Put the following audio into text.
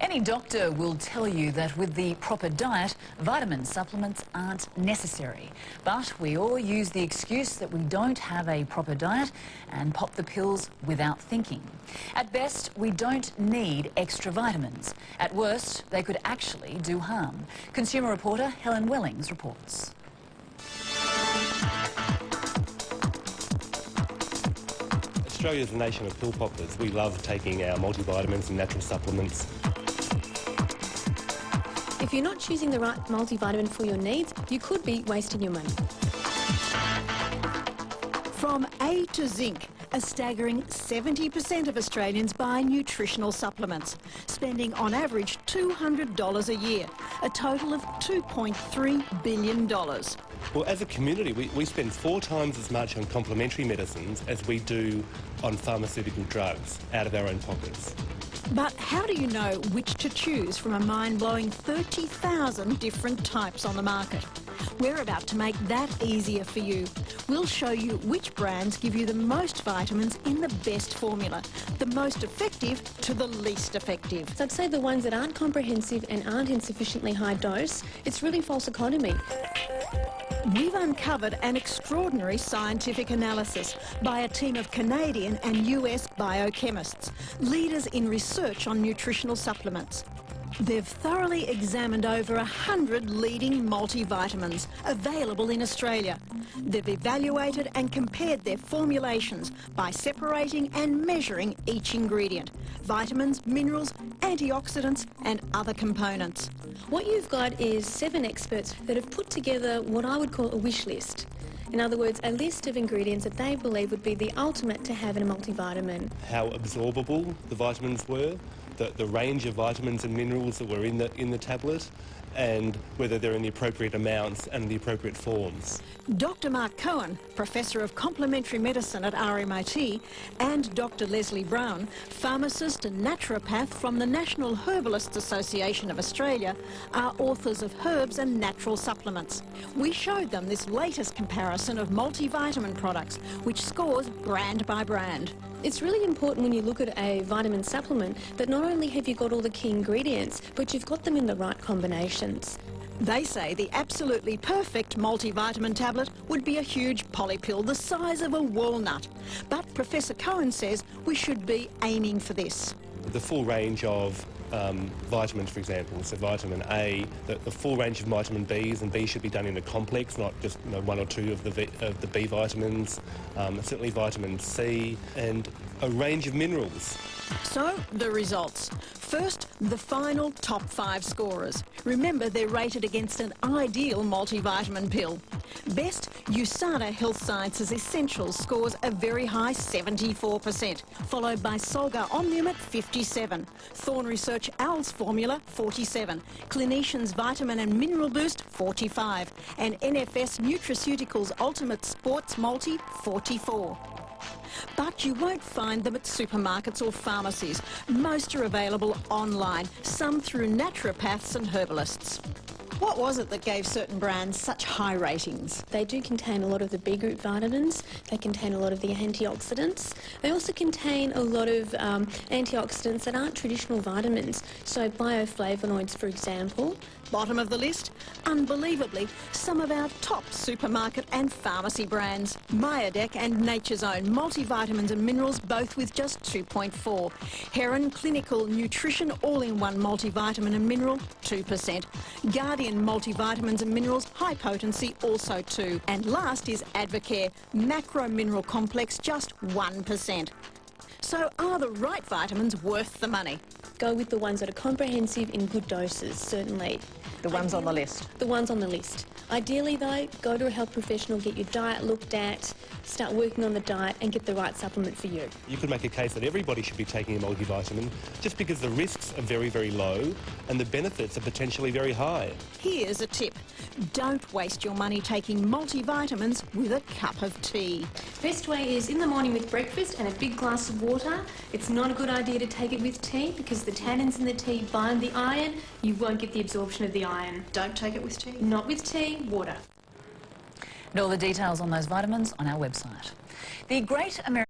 Any doctor will tell you that with the proper diet, vitamin supplements aren't necessary. But we all use the excuse that we don't have a proper diet and pop the pills without thinking. At best, we don't need extra vitamins. At worst, they could actually do harm. Consumer reporter Helen Wellings reports. Australia is a nation of pill poppers. We love taking our multivitamins and natural supplements. If you're not choosing the right multivitamin for your needs, you could be wasting your money. From A to Zinc, a staggering 70% of Australians buy nutritional supplements, spending on average $200 a year, a total of $2.3 billion. Well, as a community, we spend 4 times as much on complementary medicines as we do on pharmaceutical drugs out of our own pockets. But how do you know which to choose from a mind-blowing 30,000 different types on the market? We're about to make that easier for you. We'll show you which brands give you the most vitamins in the best formula, the most effective to the least effective. So I'd say the ones that aren't comprehensive and aren't in sufficiently high dose, it's really false economy. We've uncovered an extraordinary scientific analysis by a team of Canadian and US biochemists, leaders in research on nutritional supplements. They've thoroughly examined over 100 leading multivitamins available in Australia. They've evaluated and compared their formulations by separating and measuring each ingredient: vitamins, minerals, antioxidants and other components. What you've got is 7 experts that have put together what I would call a wish list. In other words, a list of ingredients that they believe would be the ultimate to have in a multivitamin. How absorbable the vitamins were, the range of vitamins and minerals that were in the tablet, and whether they're in the appropriate amounts and the appropriate forms. Dr. Mark Cohen, Professor of Complementary Medicine at RMIT, and Dr. Leslie Brown, pharmacist and naturopath from the National Herbalists Association of Australia, are authors of Herbs and Natural Supplements. We showed them this latest comparison of multivitamin products, which scores brand by brand. It's really important when you look at a vitamin supplement that not only have you got all the key ingredients, but you've got them in the right combinations. They say the absolutely perfect multivitamin tablet would be a huge polypill the size of a walnut. But Professor Cohen says we should be aiming for this. The full range of vitamins, for example, so vitamin A, the full range of vitamin Bs, and B should be done in a complex, not just 1 or 2 of the B vitamins, certainly vitamin C, and a range of minerals. So, the results. First, the final top 5 scorers. Remember, they're rated against an ideal multivitamin pill. Best, Usana Health Sciences Essentials scores a very high 74%, followed by Solgar Omnium at 57, Thorn Research Owl's Formula 47, Clinicians Vitamin and Mineral Boost 45, and NFS Nutraceuticals Ultimate Sports Multi 44. But you won't find them at supermarkets or pharmacies. Most are available online, some through naturopaths and herbalists. What was it that gave certain brands such high ratings? They do contain a lot of the B group vitamins, they contain a lot of the antioxidants. They also contain a lot of antioxidants that aren't traditional vitamins, so bioflavonoids, for example. Bottom of the list, unbelievably, some of our top supermarket and pharmacy brands. Myodec and Nature's Own multivitamins and minerals, both with just 2.4. Heron Clinical Nutrition All-in-One multivitamin and mineral, 2%. Guardian multivitamins and minerals, high potency, also 2. And last is Advocare Macro Mineral Complex, just 1%. So are the right vitamins worth the money? Go with the ones that are comprehensive in good doses, certainly. The ones on the list? The ones on the list. Ideally though, go to a health professional, get your diet looked at, start working on the diet and get the right supplement for you. You could make a case that everybody should be taking a multivitamin just because the risks are very, very low and the benefits are potentially very high. Here's a tip. Don't waste your money taking multivitamins with a cup of tea. Best way is in the morning with breakfast and a big glass of water. It's not a good idea to take it with tea because the tannins in the tea bind the iron. You won't get the absorption of the iron. Don't take it with tea? Not with tea, water. And all the details on those vitamins on our website. The Great American